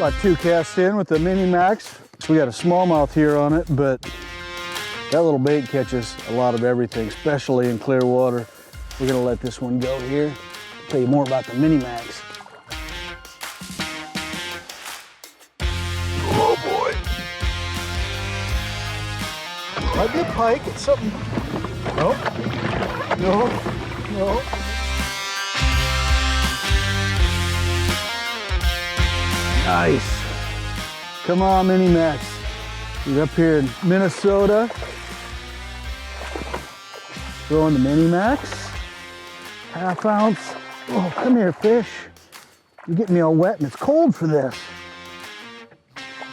About 2 casts in with the Mini Max. We got a smallmouth here on it, but that little bait catches a lot of everything, especially in clear water. We're gonna let this one go here. I'll tell you more about the Mini Max. Oh boy. Might be a pike, it's something. Nope. No, no. Nice. Come on, Mini Max. You're up here in Minnesota. Throwing the Mini Max. Half ounce. Oh, come here, fish. You're getting me all wet and it's cold for this.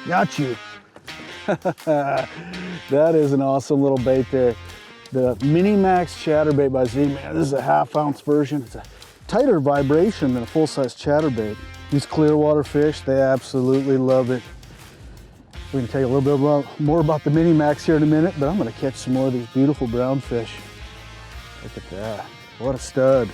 Got you. That is an awesome little bait there. The Mini Max Chatterbait by Z-Man. This is a half ounce version. It's a tighter vibration than a full-size chatterbait. These clear water fish, they absolutely love it. We're gonna tell you a little bit more about the Mini Max here in a minute, but I'm gonna catch some more of these beautiful brown fish. Look at that, what a stud.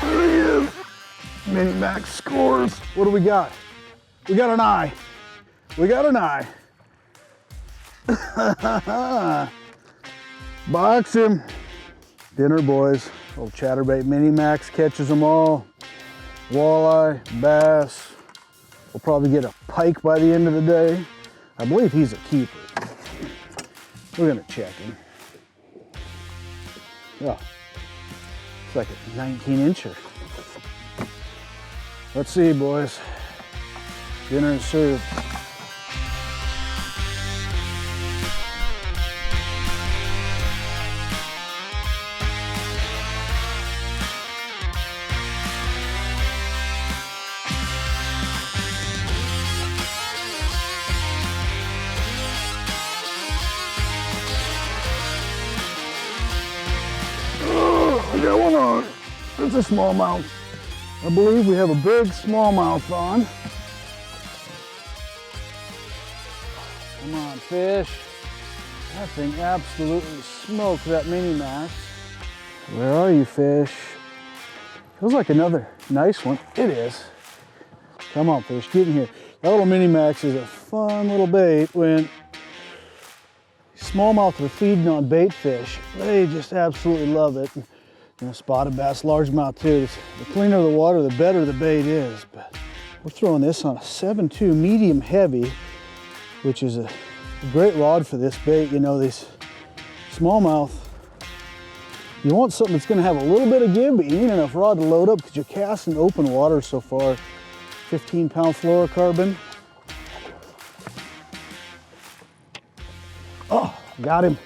There he is. Mini Max scores. What do we got? We got an eye. We got an eye. Box him. Dinner, boys. Old Chatterbait Mini Max catches them all. Walleye, bass. We'll probably get a pike by the end of the day. I believe he's a keeper. We're gonna check him. Oh, it's like a 19-incher. Let's see, boys. Dinner is served. I got one on. It's a smallmouth. I believe we have a big smallmouth on. Come on, fish. That thing absolutely smoked that Mini Max. Where are you, fish? Feels like another nice one. It is. Come on, fish, get in here. That little Mini Max is a fun little bait when smallmouth are feeding on bait fish. They just absolutely love it. You know, spotted bass, largemouth too. The cleaner the water, the better the bait is. But we're throwing this on a 7.2 medium heavy, which is a great rod for this bait. You know, these smallmouth, you want something that's gonna have a little bit of give, but you need enough rod to load up because you're casting open water so far. 15-pound fluorocarbon. Oh, got him.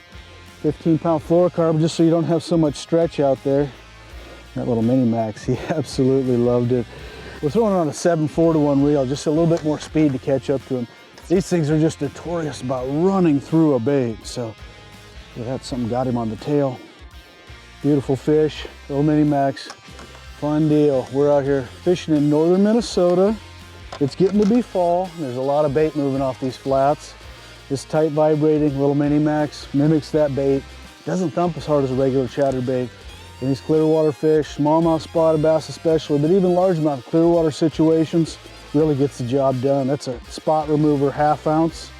15-pound fluorocarbon, just so you don't have so much stretch out there. That little Mini Max, he absolutely loved it. We're throwing it on a 7/4-to-1 reel, just a little bit more speed to catch up to him. These things are just notorious about running through a bait, so that's something got him on the tail. Beautiful fish, little Mini Max, fun deal. We're out here fishing in northern Minnesota. It's getting to be fall. There's a lot of bait moving off these flats. This tight vibrating little Mini Max mimics that bait. Doesn't thump as hard as a regular chatterbait. And these clear water fish, smallmouth, spotted bass especially, but even largemouth clear water situations, really gets the job done. That's a spot remover half ounce,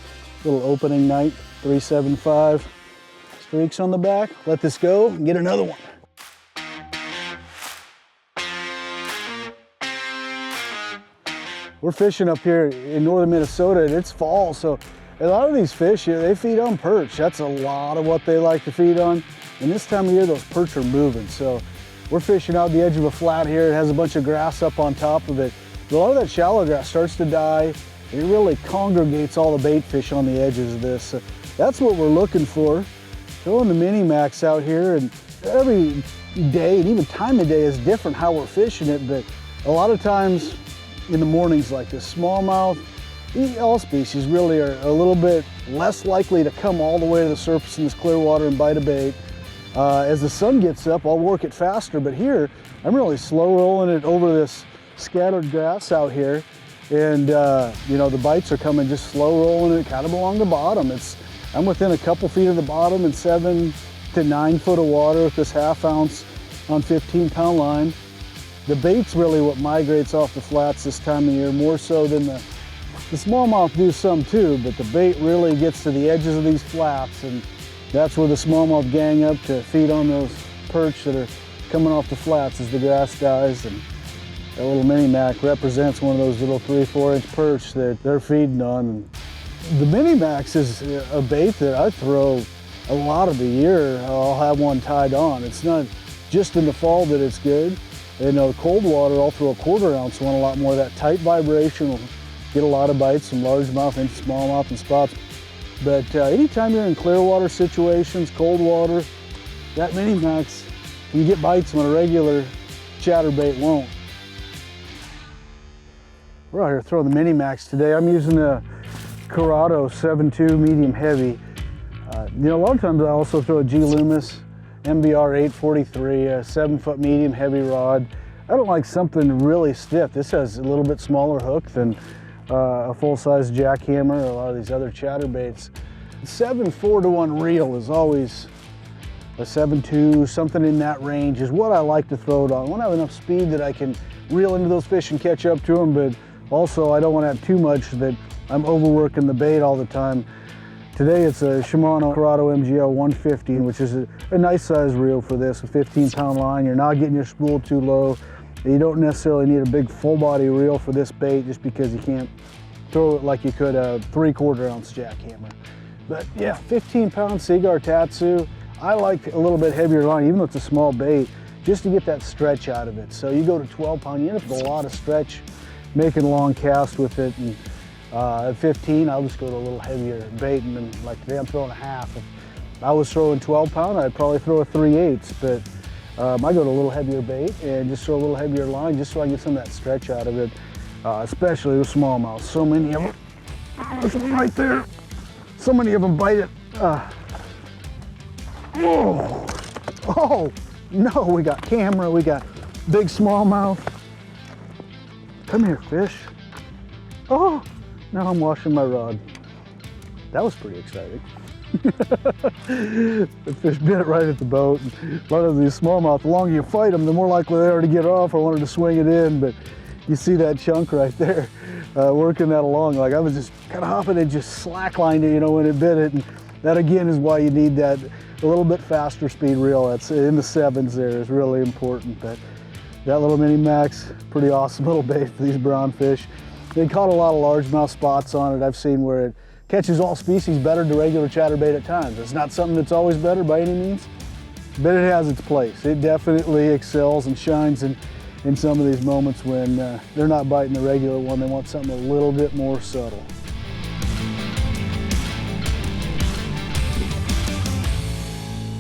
little opening night, 375. Streaks on the back. Let this go and get another one. We're fishing up here in northern Minnesota and it's fall, so a lot of these fish, they feed on perch. That's a lot of what they like to feed on. And this time of year, those perch are moving. So we're fishing out the edge of a flat here. It has a bunch of grass up on top of it. A lot of that shallow grass starts to die. It really congregates all the bait fish on the edges of this. So that's what we're looking for. Throwing the Mini Max out here, and every day and even time of day is different how we're fishing it, but a lot of times in the mornings like this, smallmouth, all species really are a little bit less likely to come all the way to the surface in this clear water and bite a bait. As the sun gets up, I'll work it faster, but here, I'm really slow rolling it over this scattered grass out here. And you know, the bites are coming just slow rolling it kind of along the bottom. It's I'm within a couple feet of the bottom in 7 to 9 foot of water with this 1/2 ounce on 15-pound line. The bait's really what migrates off the flats this time of year, more so than the smallmouth do some too, but the bait really gets to the edges of these flats, and that's where the smallmouth gang up to feed on those perch that are coming off the flats as the grass dies. And that little Mini Max represents one of those little 3-4 inch perch that they're feeding on. And the Mini Max is a bait that I throw a lot of the year. I'll have one tied on. It's not just in the fall that it's good. In cold water, I'll throw a 1/4 ounce one, a lot more of that tight vibration will get a lot of bites from largemouth and smallmouth and spots. But anytime you're in clear water situations, cold water, that Mini Max can get bites when a regular chatterbait won't. We're out here throwing the Mini Max today. I'm using a Corrado 7.2 medium heavy. A lot of times I also throw a G Loomis MBR 843, a 7-foot medium heavy rod. I don't like something really stiff. This has a little bit smaller hook than a full-size jackhammer or a lot of these other chatterbaits. 7-4-to-1 reel is always a 7.2, something in that range is what I like to throw it on. I want to have enough speed that I can reel into those fish and catch up to them, but also I don't want to have too much that I'm overworking the bait all the time. Today it's a Shimano Corrado MGL 150, which is a nice size reel for this, a 15-pound line. You're not getting your spool too low. You don't necessarily need a big full body reel for this bait just because you can't throw it like you could a 3/4 ounce jackhammer. But yeah, 15-pound Seaguar Tatsu. I like a little bit heavier line, even though it's a small bait, just to get that stretch out of it. So you go to 12-pound, you end up with a lot of stretch, making a long cast with it. And at 15, I'll just go to a little heavier bait, and then like today I'm throwing a 1/2. If I was throwing 12-pound, I'd probably throw a 3/8, but I go to a little heavier bait and just throw a little heavier line just so I can get some of that stretch out of it, especially with smallmouth. So many of them, there's one right there. So many of them bite it. Oh, no, we got camera, we got big smallmouth. Come here, fish. Oh, now I'm washing my rod. That was pretty exciting. The fish bit it right at the boat. A lot of these smallmouth, the longer you fight them, the more likely they are to get off. I wanted to swing it in, but you see that chunk right there, working that along. Like I was just kind of hopping and just slacklined it, when it bit it. And that again is why you need that a little bit faster speed reel. That's in the 7s there is really important. But that little Mini Max, pretty awesome little bait for these brown fish. They caught a lot of largemouth spots on it. I've seen where it catches all species better than regular chatterbait at times. It's not something that's always better by any means, but it has its place. It definitely excels and shines in some of these moments when they're not biting the regular one. They want something a little bit more subtle.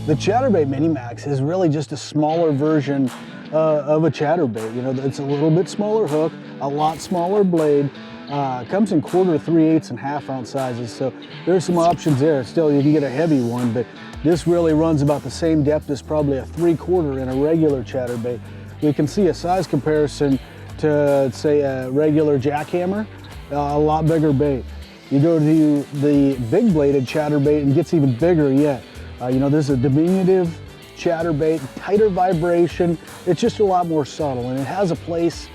The Chatterbait Mini Max is really just a smaller version of a chatterbait. It's a little bit smaller hook, a lot smaller blade. Comes in 1/4, 3/8, and 1/2 ounce sizes, so there's some options there. Still, you can get a heavy one, but this really runs about the same depth as probably a 3/4 in a regular chatterbait. We can see a size comparison to, say, a regular jackhammer, a lot bigger bait. You go to the big bladed chatterbait and it gets even bigger yet. There's a diminutive chatterbait, tighter vibration. It's just a lot more subtle, and it has a place.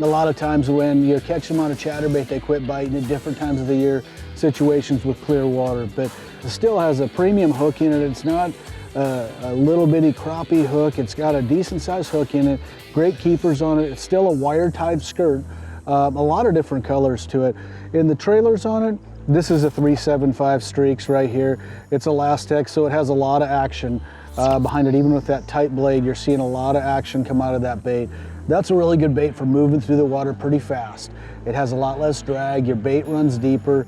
A lot of times when you catch them on a chatterbait, they quit biting at different times of the year, situations with clear water. But it still has a premium hook in it. It's not a little bitty crappie hook. It's got a decent sized hook in it, great keepers on it. It's still a wire tied skirt, a lot of different colors to it. In the trailers on it, this is a 375 streaks right here. It's Elastex, so it has a lot of action behind it. Even with that tight blade, you're seeing a lot of action come out of that bait. That's a really good bait for moving through the water pretty fast. It has a lot less drag, your bait runs deeper.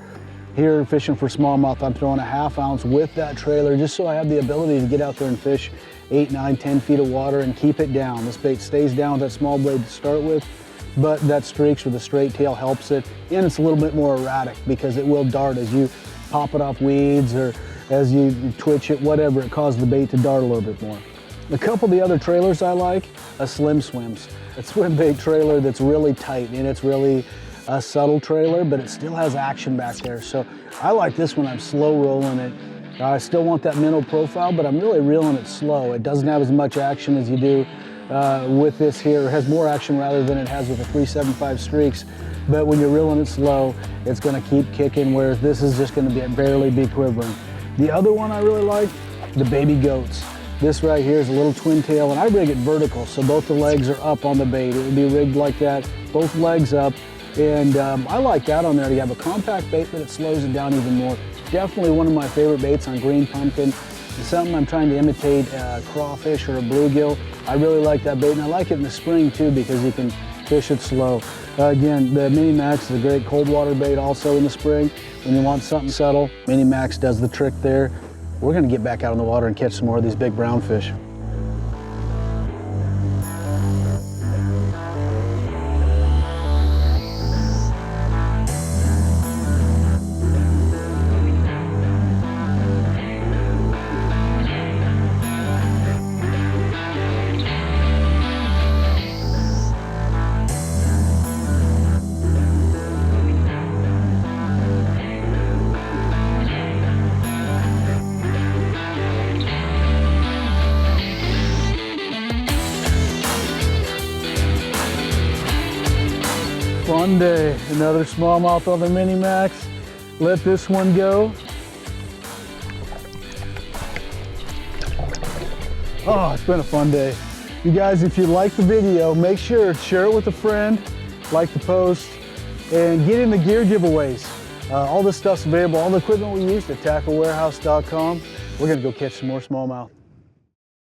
Here fishing for smallmouth, I'm throwing a 1/2 ounce with that trailer just so I have the ability to get out there and fish 8, 9, 10 feet of water and keep it down. This bait stays down with that small blade to start with, but that streaks with a straight tail helps it, and it's a little bit more erratic because it will dart as you pop it off weeds or as you twitch it, whatever, it causes the bait to dart a little bit more. A couple of the other trailers I like, a Swimz. A swim bait trailer that's really tight and it's really a subtle trailer, but it still has action back there. So I like this when I'm slow rolling it. I still want that minnow profile, but I'm really reeling it slow. It doesn't have as much action as you do with this here. It has more action rather than it has with the 375 streaks. But when you're reeling it slow, it's gonna keep kicking, whereas this is just gonna barely be quivering. The other one I really like, the baby goats. This right here is a little twin tail, and I rig it vertical, so both the legs are up on the bait. It would be rigged like that, both legs up. And I like that on there. You have a compact bait, but it slows it down even more. Definitely one of my favorite baits on green pumpkin. It's something I'm trying to imitate crawfish or a bluegill. I really like that bait, and I like it in the spring too because you can fish it slow. Again, the Mini Max is a great cold water bait also in the spring. When you want something subtle, Mini Max does the trick there. We're gonna get back out in the water and catch some more of these big brown fish. Fun day, another smallmouth on the Mini Max. Let this one go. Oh, it's been a fun day. You guys, if you like the video, make sure to share it with a friend, like the post, and get in the gear giveaways. All this stuff's available, all the equipment we use at tacklewarehouse.com. We're gonna go catch some more smallmouth.